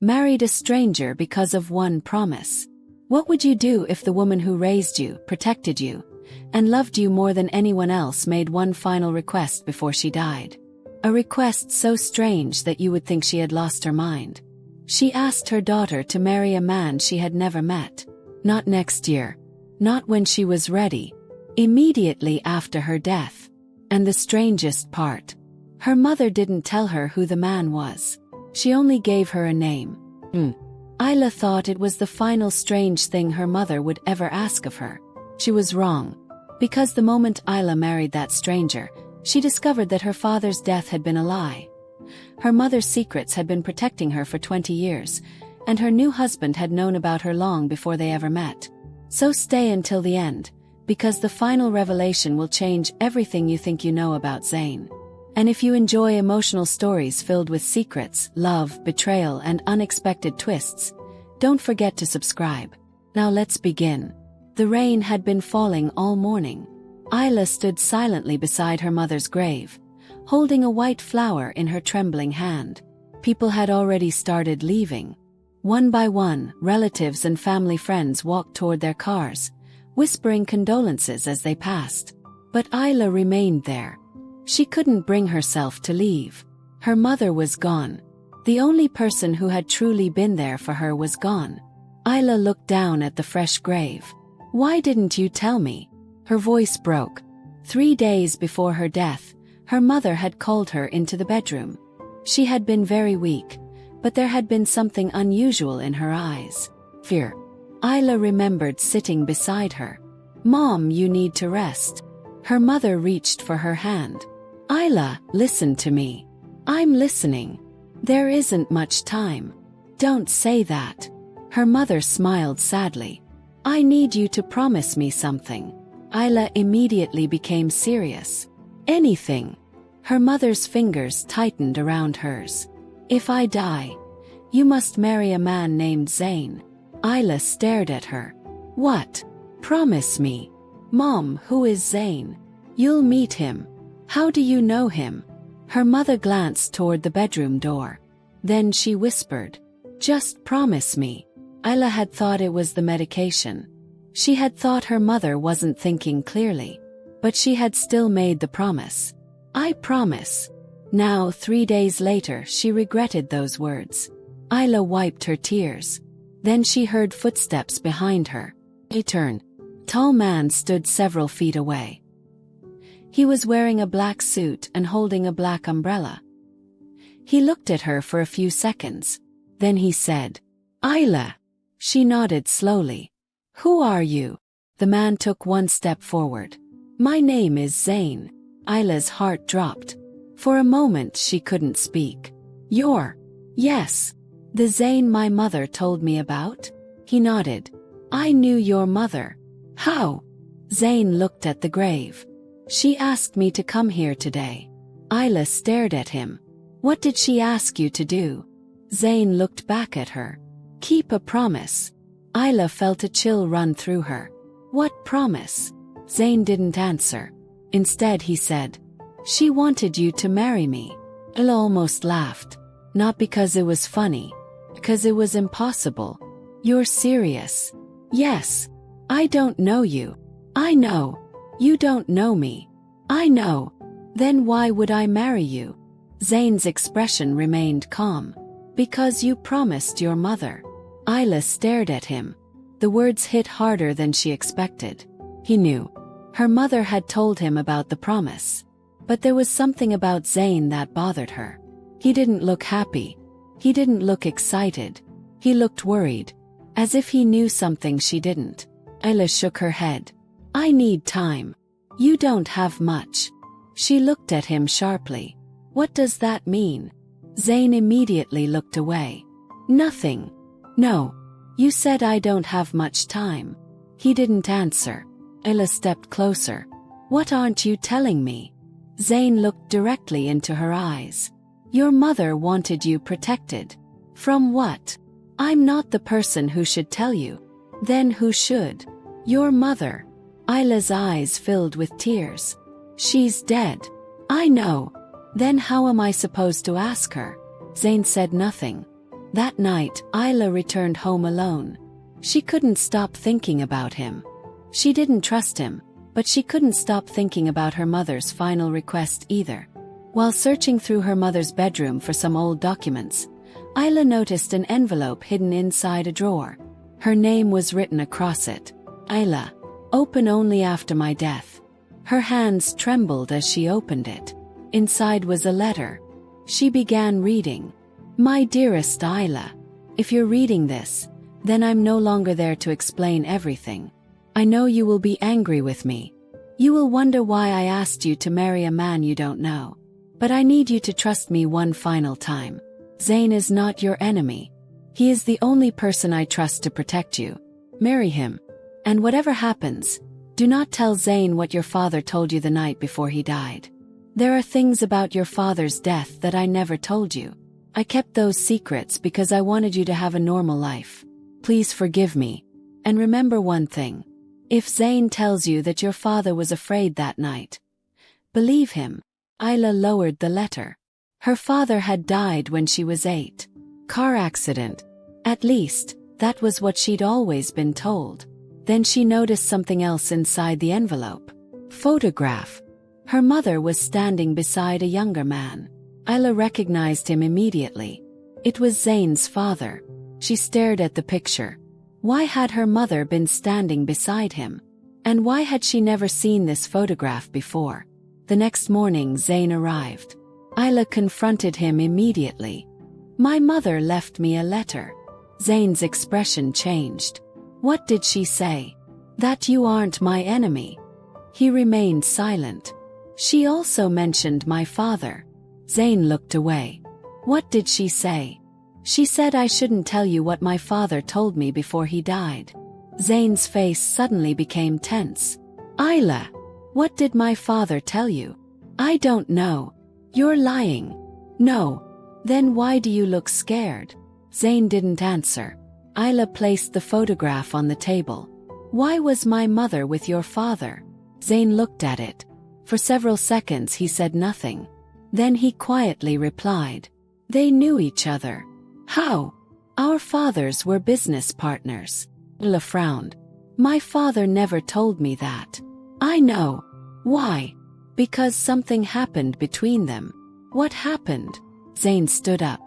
married a stranger because of one promise. What would you do if the woman who raised you, protected you, and loved you more than anyone else made one final request before she died? A request so strange that you would think she had lost her mind. She asked her daughter to marry a man she had never met. Not next year. Not when she was ready. Immediately after her death. And the strangest part, her mother didn't tell her who the man was. She only gave her a name. Ayla thought it was the final strange thing her mother would ever ask of her. She was wrong. Because the moment Ayla married that stranger, she discovered that her father's death had been a lie. Her mother's secrets had been protecting her for 20 years, and her new husband had known about her long before they ever met. So stay until the end, because the final revelation will change everything you think you know about Zayn. And if you enjoy emotional stories filled with secrets, love, betrayal, and unexpected twists, don't forget to subscribe. Now let's begin. The rain had been falling all morning. Ayla stood silently beside her mother's grave, holding a white flower in her trembling hand. People had already started leaving. One by one, relatives and family friends walked toward their cars, whispering condolences as they passed. But Ayla remained there. She couldn't bring herself to leave. Her mother was gone. The only person who had truly been there for her was gone. Ayla looked down at the fresh grave. "Why didn't you tell me?" Her voice broke. 3 days before her death, her mother had called her into the bedroom. She had been very weak, but there had been something unusual in her eyes. Fear. Ayla remembered sitting beside her. "Mom, you need to rest." Her mother reached for her hand. "Ayla, listen to me." "I'm listening." "There isn't much time." "Don't say that." Her mother smiled sadly. "I need you to promise me something." Ayla immediately became serious. "Anything." Her mother's fingers tightened around hers. "If I die, you must marry a man named Zayn." Ayla stared at her. "What? Promise me." "Mom, who is Zayn?" "You'll meet him." "How do you know him?" Her mother glanced toward the bedroom door. Then she whispered, "Just promise me." Ayla had thought it was the medication. She had thought her mother wasn't thinking clearly. But she had still made the promise. "I promise." Now, 3 days later, she regretted those words. Ayla wiped her tears. Then she heard footsteps behind her. A turn. Tall man stood several feet away. He was wearing a black suit and holding a black umbrella. He looked at her for a few seconds. Then he said, "Ayla." She nodded slowly. "Who are you?" The man took one step forward. "My name is Zayn." Ayla's heart dropped. For a moment she couldn't speak. "You're..." "Yes. The Zayn my mother told me about?" He nodded. "I knew your mother." "How?" Zayn looked at the grave. "She asked me to come here today." Ayla stared at him. "What did she ask you to do?" Zayn looked back at her. "Keep a promise." Ayla felt a chill run through her. "What promise?" Zayn didn't answer. Instead he said, "She wanted you to marry me." Ayla almost laughed. Not because it was funny. Because it was impossible. "You're serious?" "Yes." "I don't know you." "I know." "You don't know me." "I know." "Then why would I marry you?" Zayn's expression remained calm. "Because you promised your mother." Ayla stared at him. The words hit harder than she expected. He knew. Her mother had told him about the promise. But there was something about Zayn that bothered her. He didn't look happy. He didn't look excited. He looked worried. As if he knew something she didn't. Ayla shook her head. "I need time." "You don't have much." She looked at him sharply. "What does that mean?" Zayn immediately looked away. "Nothing." "No. You said I don't have much time." He didn't answer. Ayla stepped closer. "What aren't you telling me?" Zayn looked directly into her eyes. "Your mother wanted you protected." "From what?" "I'm not the person who should tell you." "Then who should?" "Your mother." Ayla's eyes filled with tears. "She's dead." "I know." "Then how am I supposed to ask her?" Zayn said nothing. That night, Isla returned home alone. She couldn't stop thinking about him. She didn't trust him, but she couldn't stop thinking about her mother's final request either. While searching through her mother's bedroom for some old documents, Isla noticed an envelope hidden inside a drawer. Her name was written across it. Isla, open only after my death. Her hands trembled as she opened it. Inside was a letter. She began reading. My dearest Isla, if you're reading this, then I'm no longer there to explain everything. I know you will be angry with me. You will wonder why I asked you to marry a man you don't know. But I need you to trust me one final time. Zayn is not your enemy. He is the only person I trust to protect you. Marry him. And whatever happens, do not tell Zayn what your father told you the night before he died. There are things about your father's death that I never told you. I kept those secrets because I wanted you to have a normal life. Please forgive me. And remember one thing. If Zayn tells you that your father was afraid that night, believe him. Isla lowered the letter. Her father had died when she was 8. Car accident. At least, that was what she'd always been told. Then she noticed something else inside the envelope. Photograph. Her mother was standing beside a younger man. Isla recognized him immediately. It was Zayn's father. She stared at the picture. Why had her mother been standing beside him? And why had she never seen this photograph before? The next morning Zayn arrived. Isla confronted him immediately. My mother left me a letter. Zayn's expression changed. What did she say? That you aren't my enemy. He remained silent. She also mentioned my father. Zayn looked away. What did she say? She said I shouldn't tell you what my father told me before he died. Zayn's face suddenly became tense. Isla, what did my father tell you? I don't know. You're lying. No. Then why do you look scared? Zayn didn't answer. Isla placed the photograph on the table. Why was my mother with your father? Zayn looked at it. For several seconds he said nothing. Then he quietly replied. They knew each other. How? Our fathers were business partners. Isla frowned. My father never told me that. I know. Why? Because something happened between them. What happened? Zayn stood up.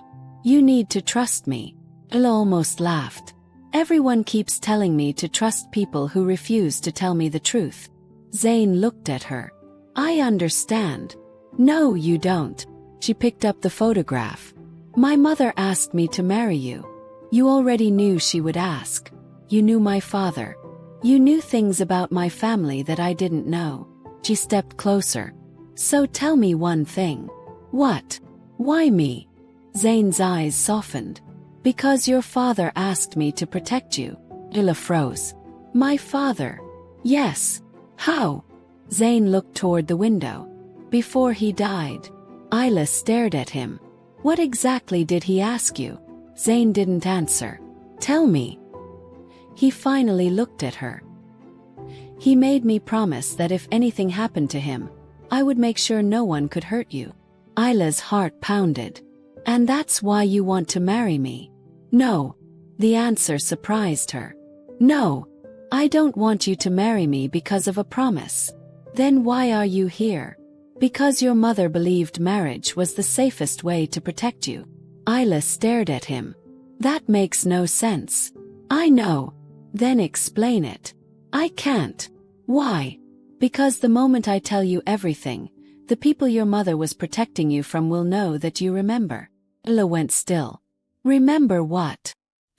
You need to trust me. Isla almost laughed. Everyone keeps telling me to trust people who refuse to tell me the truth. Zayn looked at her. I understand. No, you don't. She picked up the photograph. My mother asked me to marry you. You already knew she would ask. You knew my father. You knew things about my family that I didn't know. She stepped closer. So tell me one thing. What? Why me? Zayn's eyes softened. Because your father asked me to protect you. Isla froze. My father? Yes. How? Zayn looked toward the window. Before he died. Isla stared at him. What exactly did he ask you? Zayn didn't answer. Tell me. He finally looked at her. He made me promise that if anything happened to him, I would make sure no one could hurt you. Isla's heart pounded. And that's why you want to marry me? No. The answer surprised her. No. I don't want you to marry me because of a promise. Then why are you here? Because your mother believed marriage was the safest way to protect you. Isla stared at him. That makes no sense. I know. Then explain it. I can't. Why? Because the moment I tell you everything, the people your mother was protecting you from will know that you remember. Isla went still. Remember what?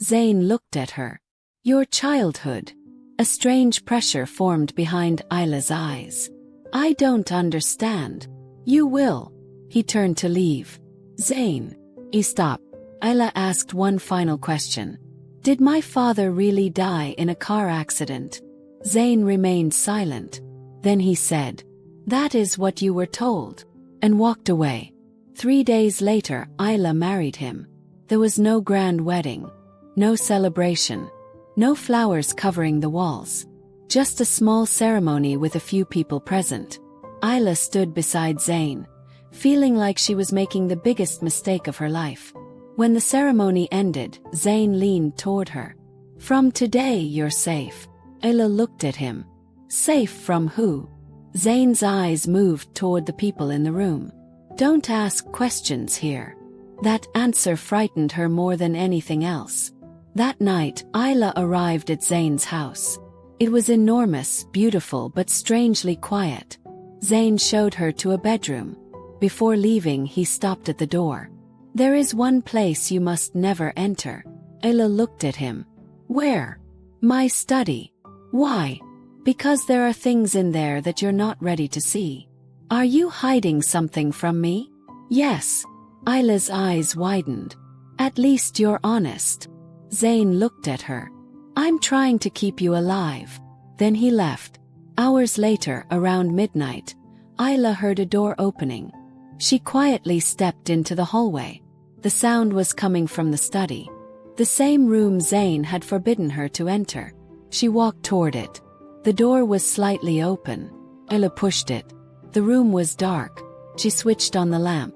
Zayn looked at her. Your childhood. A strange pressure formed behind Isla's eyes. I don't understand. You will. He turned to leave. Zayn. He stopped. Isla asked one final question. Did my father really die in a car accident? Zayn remained silent. Then he said, that is what you were told, and walked away. 3 days later, Isla married him. There was no grand wedding, no celebration, no flowers covering the walls. Just a small ceremony with a few people present. Isla stood beside Zayn, feeling like she was making the biggest mistake of her life. When the ceremony ended, Zayn leaned toward her. "From today you're safe." Ayla looked at him. "Safe from who?" Zayn's eyes moved toward the people in the room. "Don't ask questions here." That answer frightened her more than anything else. That night, Ayla arrived at Zayn's house. It was enormous, beautiful but strangely quiet. Zayn showed her to a bedroom. Before leaving, he stopped at the door. "There is one place you must never enter." Ayla looked at him. "Where?" "My study." "Why?" "Because there are things in there that you're not ready to see." "Are you hiding something from me?" "Yes." Ayla's eyes widened. "At least you're honest." Zayn looked at her. "I'm trying to keep you alive." Then he left. Hours later, around midnight, Ayla heard a door opening. She quietly stepped into the hallway. The sound was coming from the study. The same room Zayn had forbidden her to enter. She walked toward it. The door was slightly open. Ayla pushed it. The room was dark. She switched on the lamp.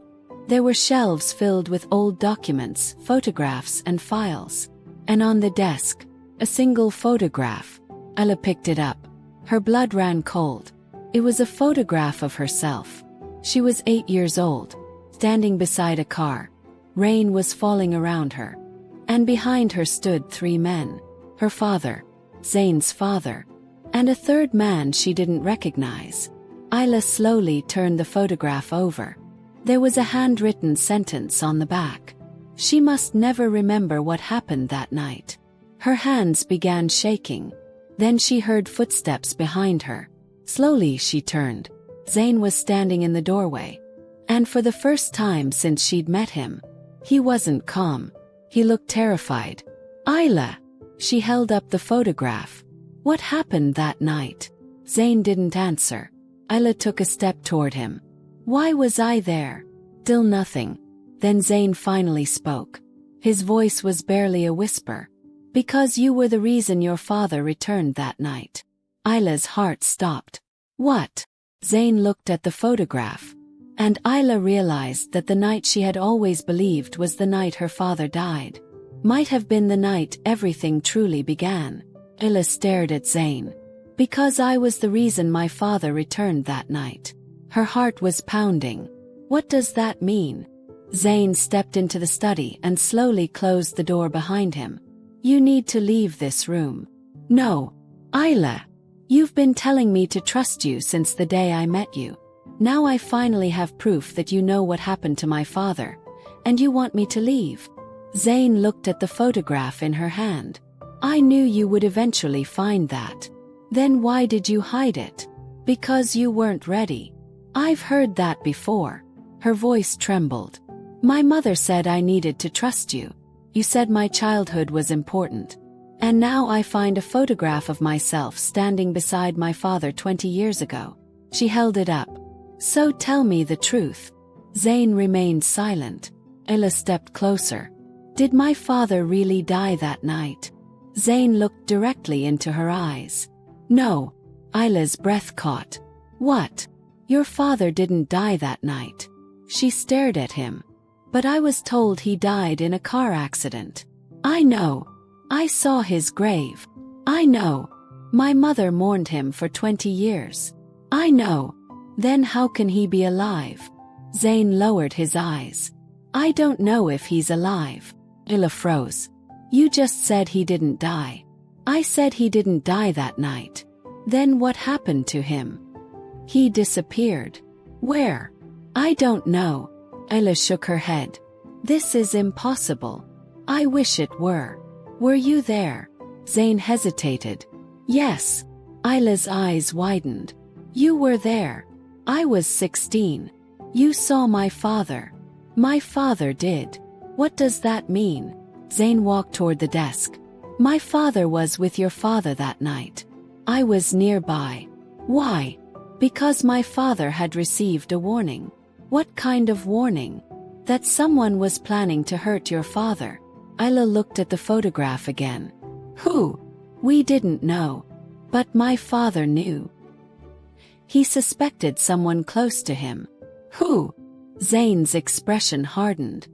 There were shelves filled with old documents, photographs and files. And on the desk, a single photograph. Ayla picked it up. Her blood ran cold. It was a photograph of herself. She was 8 years old, standing beside a car. Rain was falling around her. And behind her stood 3 men. Her father, Zayn's father, and a third man she didn't recognize. Ayla slowly turned the photograph over. There was a handwritten sentence on the back. She must never remember what happened that night. Her hands began shaking. Then she heard footsteps behind her. Slowly she turned. Zayn was standing in the doorway. And for the first time since she'd met him, he wasn't calm. He looked terrified. "Ayla!" She held up the photograph. "What happened that night?" Zayn didn't answer. Ayla took a step toward him. "Why was I there?" Still nothing. Then Zayn finally spoke. His voice was barely a whisper. "Because you were the reason your father returned that night." Ayla's heart stopped. "What?" Zayn looked at the photograph. And Ayla realized that the night she had always believed was the night her father died. Might have been the night everything truly began. Ayla stared at Zayn. "Because I was the reason my father returned that night." Her heart was pounding. "What does that mean?" Zayn stepped into the study and slowly closed the door behind him. "You need to leave this room." "No. Ayla. You've been telling me to trust you since the day I met you. Now I finally have proof that you know what happened to my father, and you want me to leave." Zayn looked at the photograph in her hand. "I knew you would eventually find that. Then why did you hide it?" "Because you weren't ready." "I've heard that before." Her voice trembled. "My mother said I needed to trust you. You said my childhood was important. And now I find a photograph of myself standing beside my father 20 years ago." She held it up. "So tell me the truth." Zayn remained silent. Ayla stepped closer. "Did my father really die that night?" Zayn looked directly into her eyes. "No." Ayla's breath caught. "What? Your father didn't die that night." She stared at him. "But I was told he died in a car accident." "I know. I saw his grave." "I know. My mother mourned him for 20 years." "I know. Then how can he be alive?" Zayn lowered his eyes. "I don't know if he's alive." Ayla froze. "You just said he didn't die." "I said he didn't die that night." "Then what happened to him?" "He disappeared." "Where?" "I don't know." Ayla shook her head. "This is impossible." "I wish it were." "Were you there?" Zayn hesitated. "Yes." Ayla's eyes widened. "You were there." "I was 16. You saw my father." "My father did." "What does that mean?" Zayn walked toward the desk. "My father was with your father that night. I was nearby." "Why?" "Because my father had received a warning." "What kind of warning?" "That someone was planning to hurt your father." Ayla looked at the photograph again. "Who?" "We didn't know. But my father knew. He suspected someone close to him." "Who?" Zayn's expression hardened.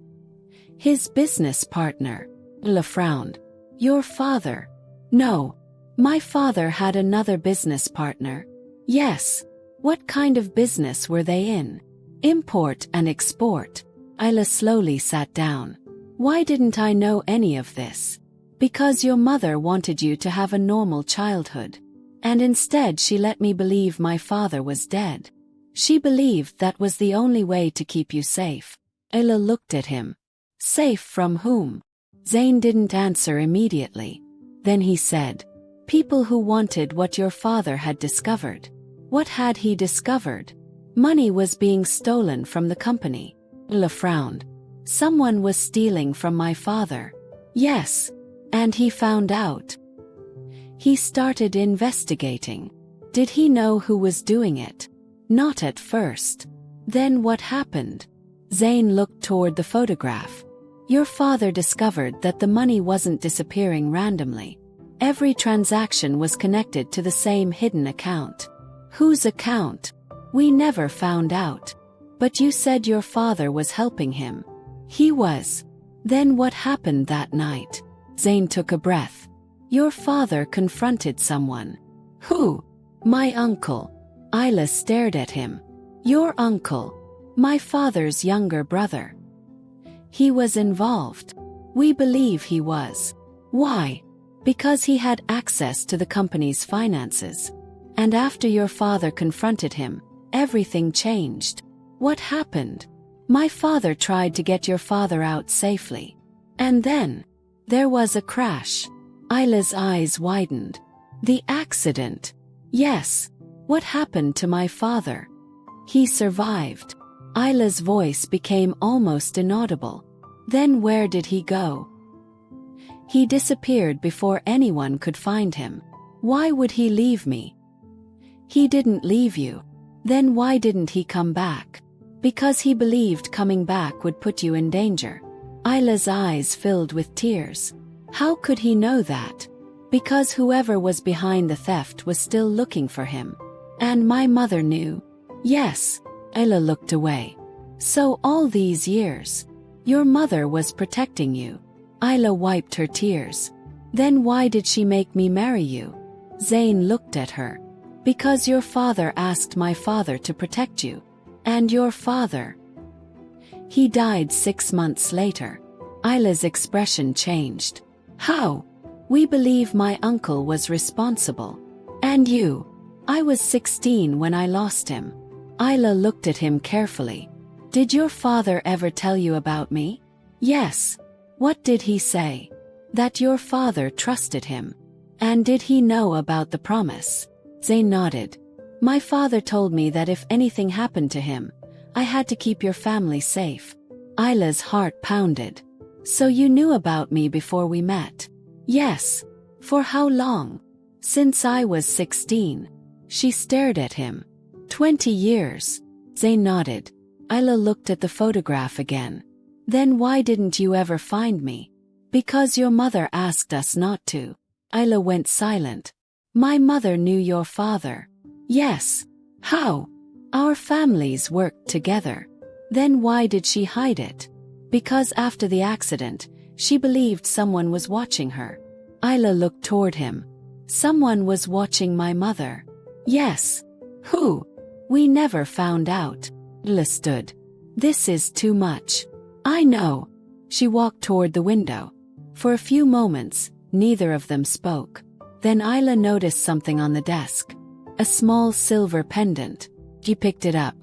His business partner. Ayla frowned. Your father? No. My father had another business partner. Yes. What kind of business were they in? Import and export. Ayla slowly sat down. Why didn't I know any of this? Because your mother wanted you to have a normal childhood. And instead she let me believe my father was dead. She believed that was the only way to keep you safe. Ayla looked at him. Safe from whom? Zayn didn't answer immediately. Then he said, people who wanted what your father had discovered. What had he discovered? Money was being stolen from the company. Ayla frowned. Someone was stealing from my father. Yes. And he found out. He started investigating. Did he know who was doing it? Not at first. Then what happened? Zayn looked toward the photograph. Your father discovered that the money wasn't disappearing randomly. Every transaction was connected to the same hidden account. Whose account? We never found out. But you said your father was helping him. He was. Then what happened that night? Zayn took a breath. Your father confronted someone. Who? My uncle. Ayla stared at him. Your uncle? My father's younger brother. He was involved. We believe he was. Why? Because he had access to the company's finances. And after your father confronted him, everything changed. What happened? My father tried to get your father out safely. And then, there was a crash. Ayla's eyes widened. The accident. Yes. What happened to my father? He survived. Ayla's voice became almost inaudible. Then where did he go? He disappeared before anyone could find him. Why would he leave me? He didn't leave you. Then why didn't he come back? Because he believed coming back would put you in danger. Ayla's eyes filled with tears. How could he know that? Because whoever was behind the theft was still looking for him. And my mother knew. Yes. Ayla looked away. So all these years, your mother was protecting you. Ayla wiped her tears. Then why did she make me marry you? Zayn looked at her. Because your father asked my father to protect you. And your father? He died 6 months later. Ayla's expression changed. How? We believe my uncle was responsible. And you? I was 16 when I lost him. Ayla looked at him carefully. Did your father ever tell you about me? Yes. What did he say? That your father trusted him. And did he know about the promise? Zayn nodded. My father told me that if anything happened to him, I had to keep your family safe. Ayla's heart pounded. So you knew about me before we met? Yes. For how long? Since I was 16. She stared at him. 20 years. Zayn nodded. Ayla looked at the photograph again. Then why didn't you ever find me? Because your mother asked us not to. Ayla went silent. My mother knew your father. Yes. How? Our families worked together. Then why did she hide it? Because after the accident, she believed someone was watching her. Ayla looked toward him. Someone was watching my mother. Yes. Who? We never found out. Ayla stood. This is too much. I know. She walked toward the window. For a few moments, neither of them spoke. Then Ayla noticed something on the desk. A small silver pendant. She picked it up.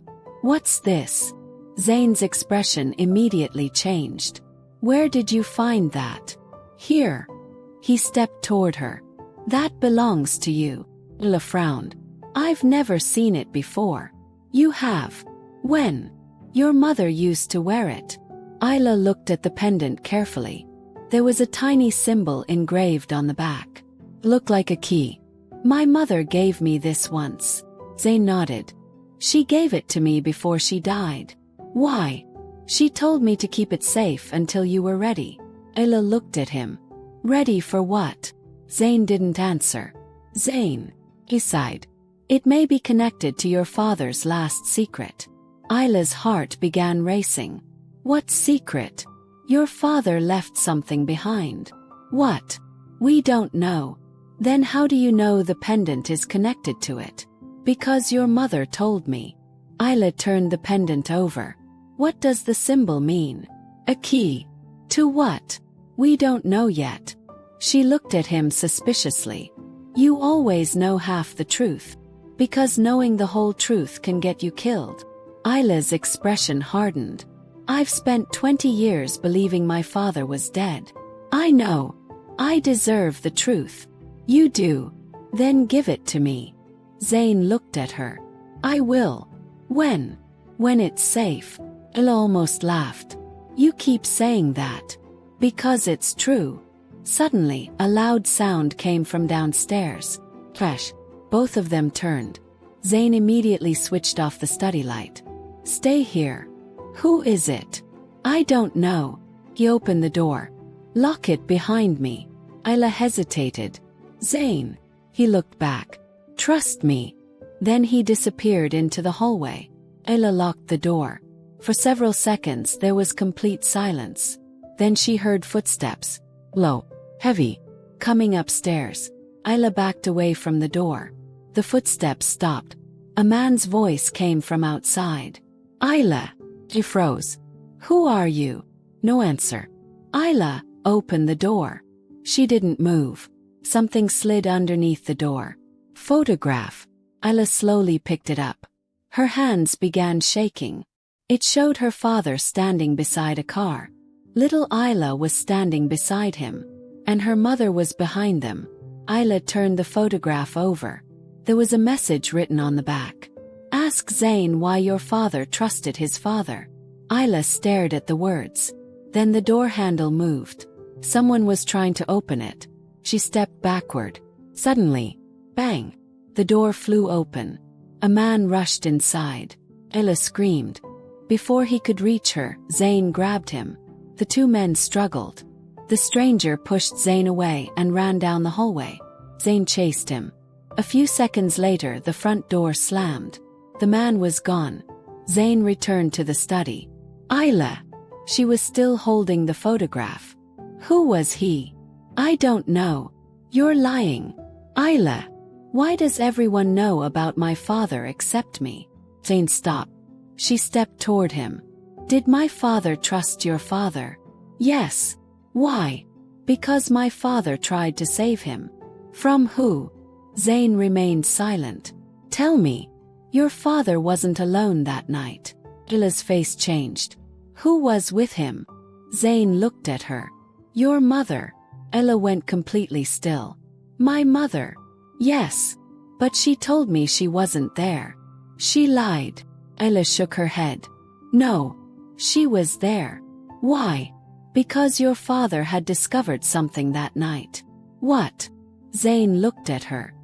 What's this? Zayn's expression immediately changed. Where did you find that? Here. He stepped toward her. That belongs to you. Ayla frowned. I've never seen it before. You have. When? Your mother used to wear it. Ayla looked at the pendant carefully. There was a tiny symbol engraved on the back. Looked like a key. My mother gave me this once. Zayn nodded. She gave it to me before she died. Why? She told me to keep it safe until you were ready. Ayla looked at him. Ready for what? Zayn didn't answer. Zayn. He sighed. It may be connected to your father's last secret. Ayla's heart began racing. What secret? Your father left something behind. What? We don't know. Then how do you know the pendant is connected to it? Because your mother told me. Ayla turned the pendant over. What does the symbol mean? A key. To what? We don't know yet. She looked at him suspiciously. You always know half the truth. Because knowing the whole truth can get you killed. Ayla's expression hardened. I've spent 20 years believing my father was dead. I know. I deserve the truth. You do. Then give it to me. Zayn looked at her. I will. When? When it's safe. Ayla almost laughed. You keep saying that. Because it's true. Suddenly, a loud sound came from downstairs. Crash. Both of them turned. Zayn immediately switched off the study light. Stay here. Who is it? I don't know. He opened the door. Lock it behind me. Ayla hesitated. Zayn. He looked back. Trust me. Then he disappeared into the hallway. Ayla locked the door. For several seconds there was complete silence. Then she heard footsteps. Low. Heavy. Coming upstairs. Ayla backed away from the door. The footsteps stopped. A man's voice came from outside. Ayla. She froze. Who are you? No answer. Ayla, open the door. She didn't move. Something slid underneath the door. Photograph. Ayla slowly picked it up. Her hands began shaking. It showed her father standing beside a car. Little Ayla was standing beside him. And her mother was behind them. Ayla turned the photograph over. There was a message written on the back. Ask Zayn why your father trusted his father. Ayla stared at the words. Then the door handle moved. Someone was trying to open it. She stepped backward. Suddenly, bang! The door flew open. A man rushed inside. Ayla screamed. Before he could reach her, Zayn grabbed him. The two men struggled. The stranger pushed Zayn away and ran down the hallway. Zayn chased him. A few seconds later the front door slammed. The man was gone. Zayn returned to the study. Ayla. She was still holding the photograph. Who was he? I don't know. You're lying. Ayla. Why does everyone know about my father except me? Zayn stopped. She stepped toward him. Did my father trust your father? Yes. Why? Because my father tried to save him. From who? Zayn remained silent. Tell me. Your father wasn't alone that night. Ayla's face changed. Who was with him? Zayn looked at her. Your mother. Ayla went completely still. My mother. Yes. But she told me she wasn't there. She lied. Ayla shook her head. No. She was there. Why? Because your father had discovered something that night. What? Zayn looked at her.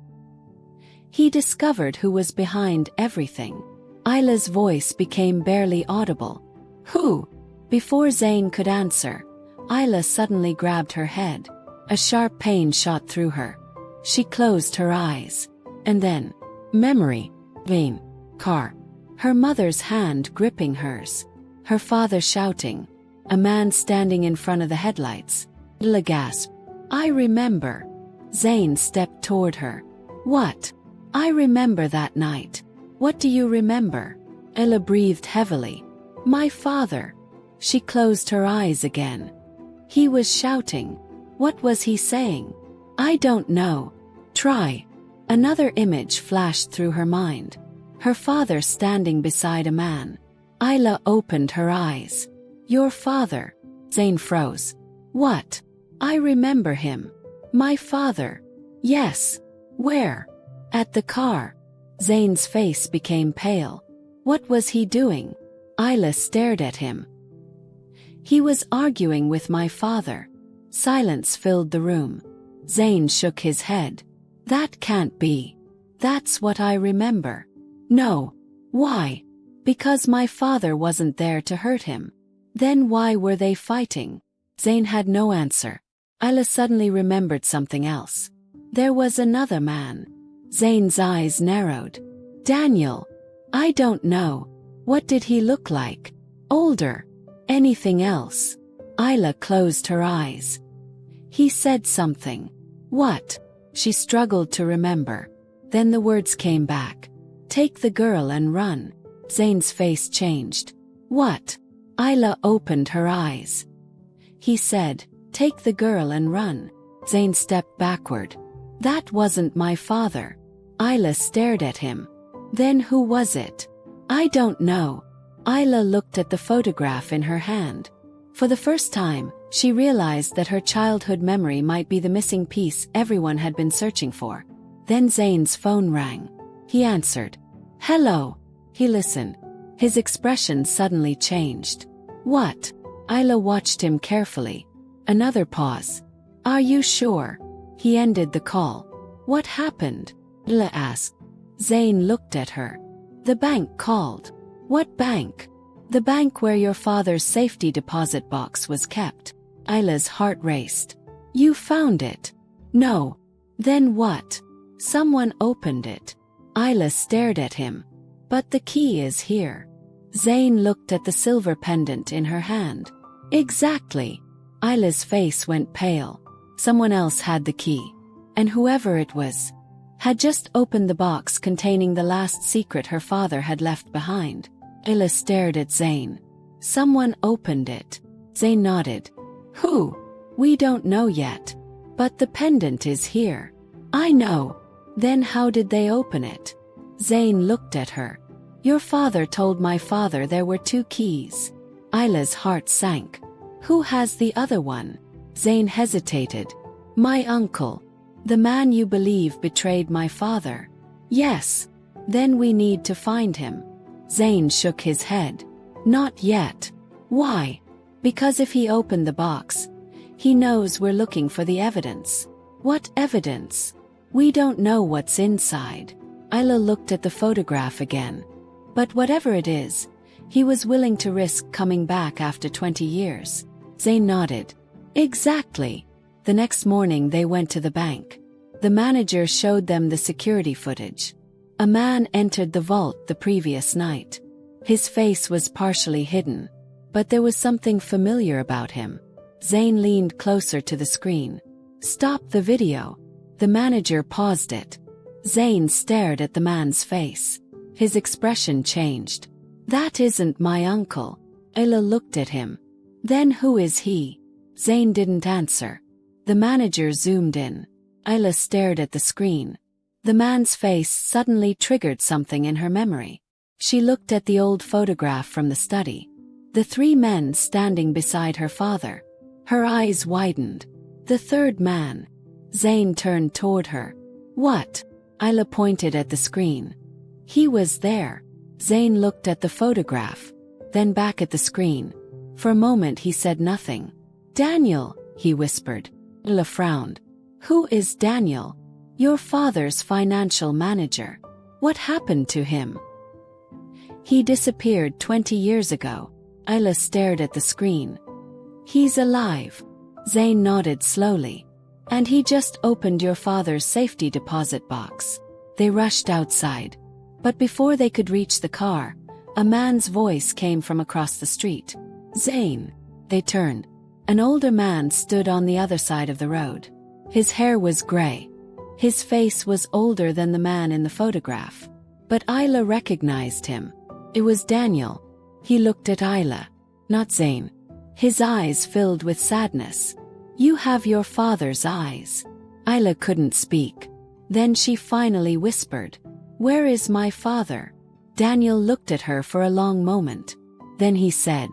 He discovered who was behind everything. Ayla's voice became barely audible. Who? Before Zayn could answer, Ayla suddenly grabbed her head. A sharp pain shot through her. She closed her eyes. And then, memory. Vain. Car. Her mother's hand gripping hers. Her father shouting. A man standing in front of the headlights. Ayla gasped. I remember. Zayn stepped toward her. What? I remember that night. What do you remember? Ayla breathed heavily. My father. She closed her eyes again. He was shouting. What was he saying? I don't know. Try. Another image flashed through her mind. Her father standing beside a man. Ayla opened her eyes. Your father. Zayn froze. What? I remember him. My father. Yes. Where? At the car. Zayn's face became pale. What was he doing? Ayla stared at him. He was arguing with my father. Silence filled the room. Zayn shook his head. That can't be. That's what I remember. No. Why? Because my father wasn't there to hurt him. Then why were they fighting? Zayn had no answer. Ayla suddenly remembered something else. There was another man. Zayn's eyes narrowed. Daniel. I don't know. What did he look like? Older. Anything else? Isla closed her eyes. He said something. What? She struggled to remember. Then the words came back. Take the girl and run. Zane's face changed. What? Isla opened her eyes. He said, take the girl and run. Zane stepped backward. That wasn't my father. Isla stared at him. Then who was it? I don't know. Isla looked at the photograph in her hand. For the first time, she realized that her childhood memory might be the missing piece everyone had been searching for. Then Zane's phone rang. He answered. Hello. He listened. His expression suddenly changed. What? Isla watched him carefully. Another pause. Are you sure? He ended the call. What happened? Isla asked. Zane looked at her. The bank called. What bank? The bank where your father's safety deposit box was kept. Isla's heart raced. You found it? No. Then what? Someone opened it. Isla stared at him. But the key is here. Zane looked at the silver pendant in her hand. Exactly. Isla's face went pale. Someone else had the key. And whoever it was, had just opened the box containing the last secret her father had left behind. Isla stared at Zane. Someone opened it. Zane nodded. Who? We don't know yet. But the pendant is here. I know. Then how did they open it? Zane looked at her. Your father told my father there were 2 keys. Isla's heart sank. Who has the other one? Zane hesitated. My uncle. The man you believe betrayed my father. Yes. Then we need to find him. Zane shook his head. Not yet. Why? Because if he opened the box, he knows we're looking for the evidence. What evidence? We don't know what's inside. Isla looked at the photograph again. But whatever it is, he was willing to risk coming back after 20 years. Zane nodded. Exactly. The next morning they went to the bank. The manager showed them the security footage. A man entered the vault the previous night. His face was partially hidden, but there was something familiar about him. Zane leaned closer to the screen. Stop the video. The manager paused it. Zane stared at the man's face. His expression changed. That isn't my uncle. Isla looked at him. Then who is he? Zane didn't answer. The manager zoomed in. Isla stared at the screen. The man's face suddenly triggered something in her memory. She looked at the old photograph from the study. The 3 men standing beside her father. Her eyes widened. The third man. Zane turned toward her. What? Isla pointed at the screen. He was there. Zane looked at the photograph, then back at the screen. For a moment he said nothing. Daniel, he whispered. Isla frowned. Who is Daniel? Your father's financial manager. What happened to him? He disappeared 20 years ago. Isla stared at the screen. He's alive. Zane nodded slowly. And he just opened your father's safety deposit box. They rushed outside. But before they could reach the car, a man's voice came from across the street. Zane. They turned. An older man stood on the other side of the road. His hair was gray. His face was older than the man in the photograph. But Isla recognized him. It was Daniel. He looked at Isla, not Zane. His eyes filled with sadness. You have your father's eyes. Isla couldn't speak. Then she finally whispered, Where is my father? Daniel looked at her for a long moment. Then he said,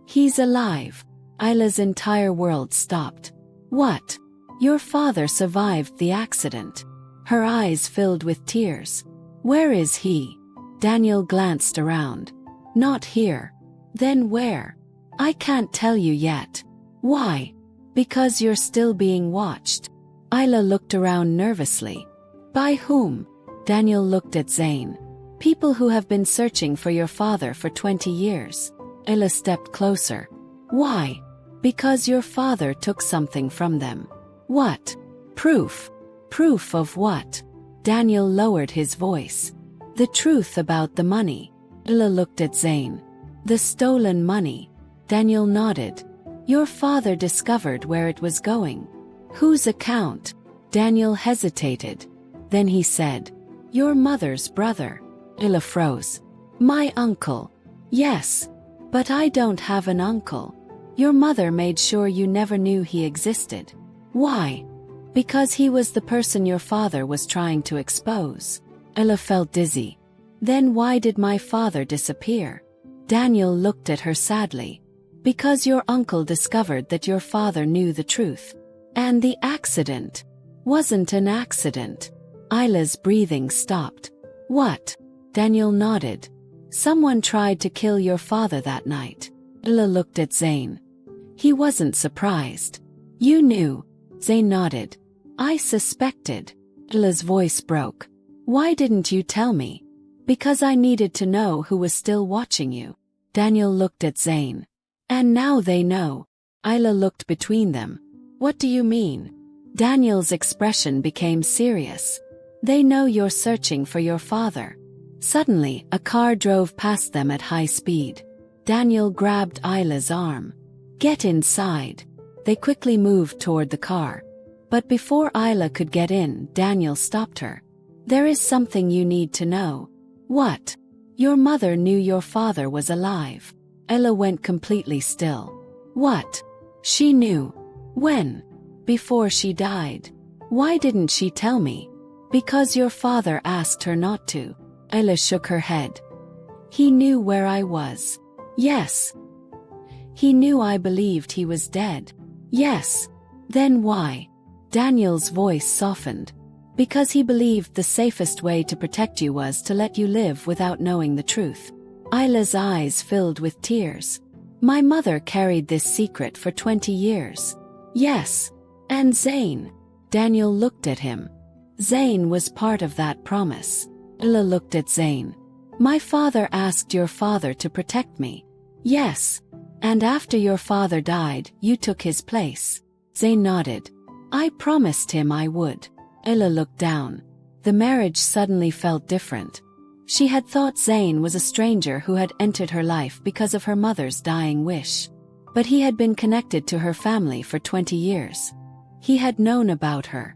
He's alive. Isla's entire world stopped. What? Your father survived the accident. Her eyes filled with tears. Where is he? Daniel glanced around. Not here. Then where? I can't tell you yet. Why? Because you're still being watched. Isla looked around nervously. By whom? Daniel looked at Zane. People who have been searching for your father for 20 years. Isla stepped closer. Why? Because your father took something from them. What? Proof. Proof of what? Daniel lowered his voice. The truth about the money. Isla looked at Zane. The stolen money. Daniel nodded. Your father discovered where it was going. Whose account? Daniel hesitated. Then he said, Your mother's brother. Ella froze. My uncle. Yes. But I don't have an uncle. Your mother made sure you never knew he existed. Why? Because he was the person your father was trying to expose. Ella felt dizzy. Then why did my father disappear? Daniel looked at her sadly. Because your uncle discovered that your father knew the truth. And the accident wasn't an accident. Isla's breathing stopped. What? Daniel nodded. Someone tried to kill your father that night. Ella looked at Zane. He wasn't surprised. You knew. Zane nodded. I suspected. Ella's voice broke. Why didn't you tell me? Because I needed to know who was still watching you. Daniel looked at Zane. And now they know. Isla looked between them. What do you mean? Daniel's expression became serious. They know you're searching for your father. Suddenly, a car drove past them at high speed. Daniel grabbed Isla's arm. Get inside. They quickly moved toward the car. But before Isla could get in, Daniel stopped her. There is something you need to know. What? Your mother knew your father was alive. Ella went completely still. What? She knew. When? Before she died. Why didn't she tell me? Because your father asked her not to. Ella shook her head. He knew where I was. Yes. He knew I believed he was dead. Yes. Then why? Daniel's voice softened. Because he believed the safest way to protect you was to let you live without knowing the truth. Isla's eyes filled with tears. My mother carried this secret for 20 years. Yes. And Zane. Daniel looked at him. Zane was part of that promise. Ella looked at Zane. My father asked your father to protect me. Yes. And after your father died, you took his place. Zane nodded. I promised him I would. Ella looked down. The marriage suddenly felt different. She had thought Zane was a stranger who had entered her life because of her mother's dying wish. But he had been connected to her family for 20 years. He had known about her.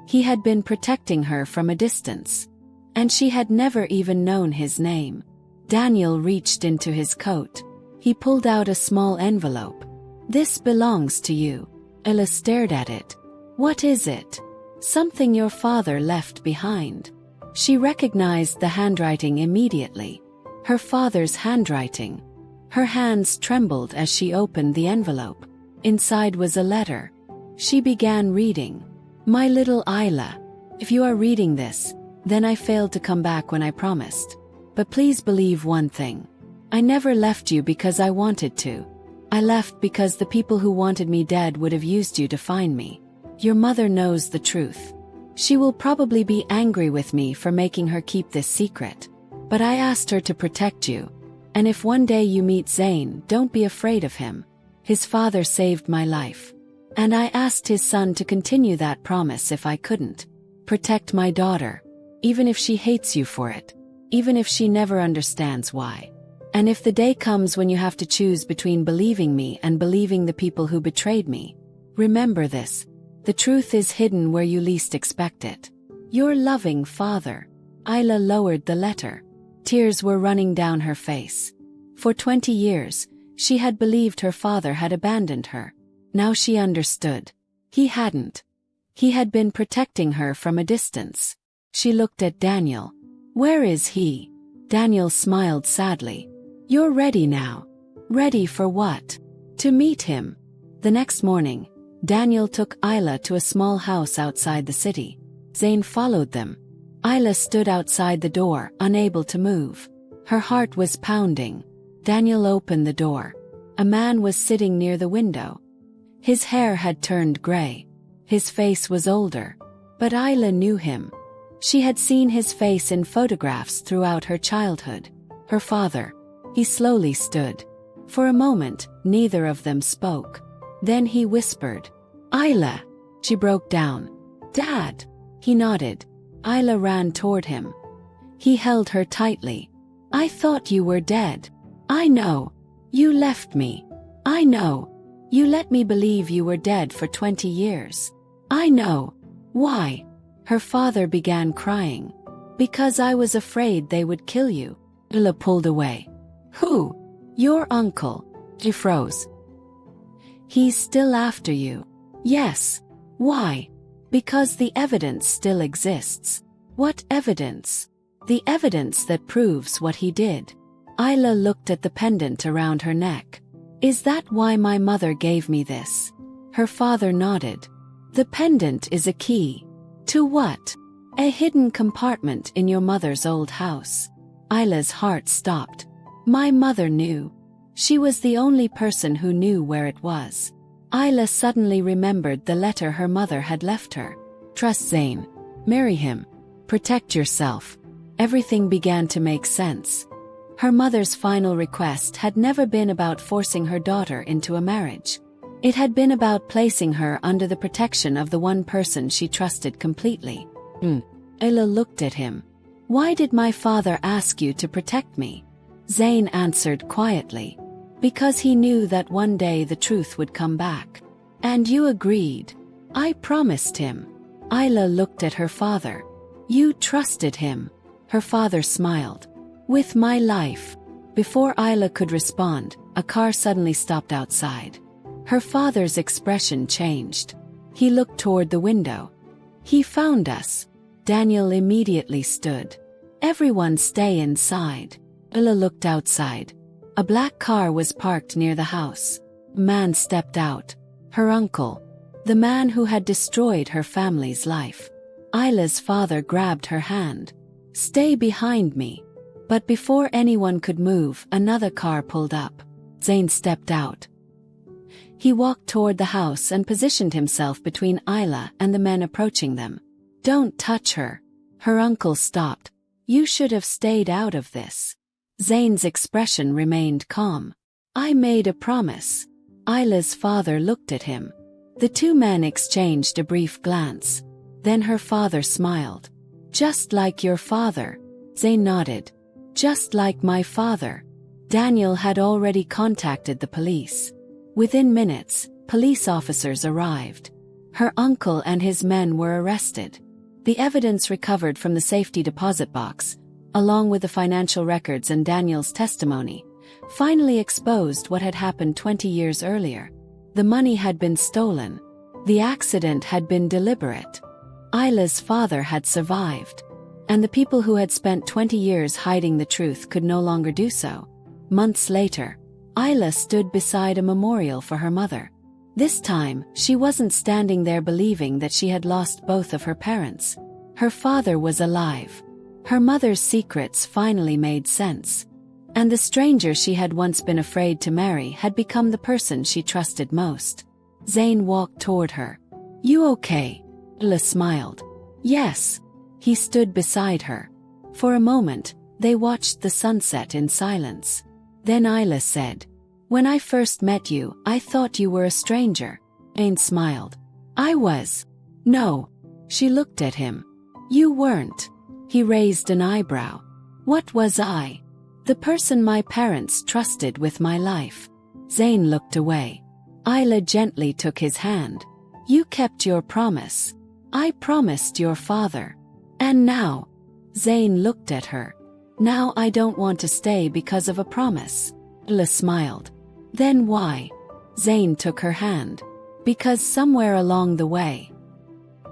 He had been protecting her from a distance. And she had never even known his name. Daniel reached into his coat. He pulled out a small envelope. This belongs to you. Ella stared at it. What is it? Something your father left behind. She recognized the handwriting immediately. Her father's handwriting. Her hands trembled as she opened the envelope. Inside was a letter. She began reading. My little Isla, if you are reading this, then I failed to come back when I promised. But please believe one thing. I never left you because I wanted to. I left because the people who wanted me dead would have used you to find me. Your mother knows the truth. She will probably be angry with me for making her keep this secret. But I asked her to protect you. And if one day you meet Zane, don't be afraid of him. His father saved my life. And I asked his son to continue that promise if I couldn't. Protect my daughter. Even if she hates you for it. Even if she never understands why. And if the day comes when you have to choose between believing me and believing the people who betrayed me, remember this. The truth is hidden where you least expect it. Your loving father. Isla lowered the letter. Tears were running down her face. For 20 years, she had believed her father had abandoned her. Now she understood. He hadn't. He had been protecting her from a distance. She looked at Daniel. Where is he? Daniel smiled sadly. You're ready now. Ready for what? To meet him. The next morning, Daniel took Isla to a small house outside the city. Zane followed them. Isla stood outside the door, unable to move. Her heart was pounding. Daniel opened the door. A man was sitting near the window. His hair had turned gray. His face was older. But Isla knew him. She had seen his face in photographs throughout her childhood. Her father. He slowly stood. For a moment, neither of them spoke. Then he whispered, Isla. She broke down. Dad. He nodded. Isla ran toward him. He held her tightly. I thought you were dead. I know. You left me. I know. You let me believe you were dead for 20 years. I know. Why? Her father began crying. Because I was afraid they would kill you. Khola pulled away. Who? Your uncle. She froze. He's still after you. Yes. Why? Because the evidence still exists. What evidence? The evidence that proves what he did. Isla looked at the pendant around her neck. Is that why my mother gave me this? Her father nodded. The pendant is a key. To what? A hidden compartment in your mother's old house. Isla's heart stopped. My mother knew. She was the only person who knew where it was. Isla suddenly remembered the letter her mother had left her. Trust Zane. Marry him. Protect yourself. Everything began to make sense. Her mother's final request had never been about forcing her daughter into a marriage. It had been about placing her under the protection of the one person she trusted completely. Ayla looked at him. Why did my father ask you to protect me? Zane answered quietly. Because he knew that one day the truth would come back. And you agreed. I promised him. Ayla looked at her father. You trusted him. Her father smiled. With my life. Before Isla could respond, a car suddenly stopped outside. Her father's expression changed. He looked toward the window. He found us. Daniel immediately stood. Everyone stay inside. Isla looked outside. A black car was parked near the house. A man stepped out. Her uncle. The man who had destroyed her family's life. Isla's father grabbed her hand. Stay behind me. But before anyone could move, another car pulled up. Zane stepped out. He walked toward the house and positioned himself between Isla and the men approaching them. Don't touch her. Her uncle stopped. You should have stayed out of this. Zane's expression remained calm. I made a promise. Isla's father looked at him. The two men exchanged a brief glance. Then her father smiled. Just like your father. Zane nodded. Just like my father. Daniel had already contacted the police. Within minutes, police officers arrived. Her uncle and his men were arrested. The evidence recovered from the safety deposit box, along with the financial records and Daniel's testimony, finally exposed what had happened 20 years earlier. The money had been stolen. The accident had been deliberate. Isla's father had survived. And the people who had spent 20 years hiding the truth could no longer do so. Months later, Isla stood beside a memorial for her mother. This time, she wasn't standing there believing that she had lost both of her parents. Her father was alive. Her mother's secrets finally made sense. And the stranger she had once been afraid to marry had become the person she trusted most. Zane walked toward her. You okay? Isla smiled. Yes. He stood beside her. For a moment, they watched the sunset in silence. Then Isla said, When I first met you, I thought you were a stranger. Zane smiled. I was. No. She looked at him. You weren't. He raised an eyebrow. What was I? The person my parents trusted with my life. Zane looked away. Isla gently took his hand. You kept your promise. I promised your father. And now? Zane looked at her. Now I don't want to stay because of a promise. Isla smiled. Then why? Zane took her hand. Because somewhere along the way.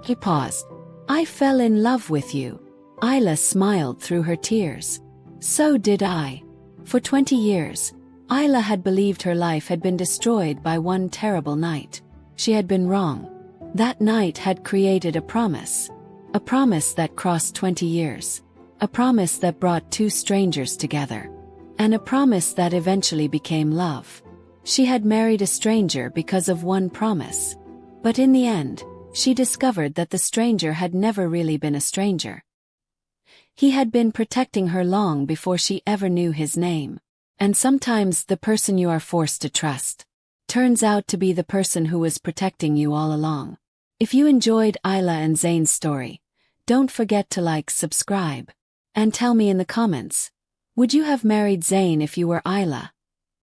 He paused. I fell in love with you. Isla smiled through her tears. So did I. For 20 years, Isla had believed her life had been destroyed by one terrible night. She had been wrong. That night had created a promise. A promise that crossed 20 years. A promise that brought two strangers together. And a promise that eventually became love. She had married a stranger because of one promise. But in the end, she discovered that the stranger had never really been a stranger. He had been protecting her long before she ever knew his name. And sometimes the person you are forced to trust turns out to be the person who was protecting you all along. If you enjoyed Isla and Zane's story, don't forget to like, subscribe, and tell me in the comments, would you have married Zane if you were Isla?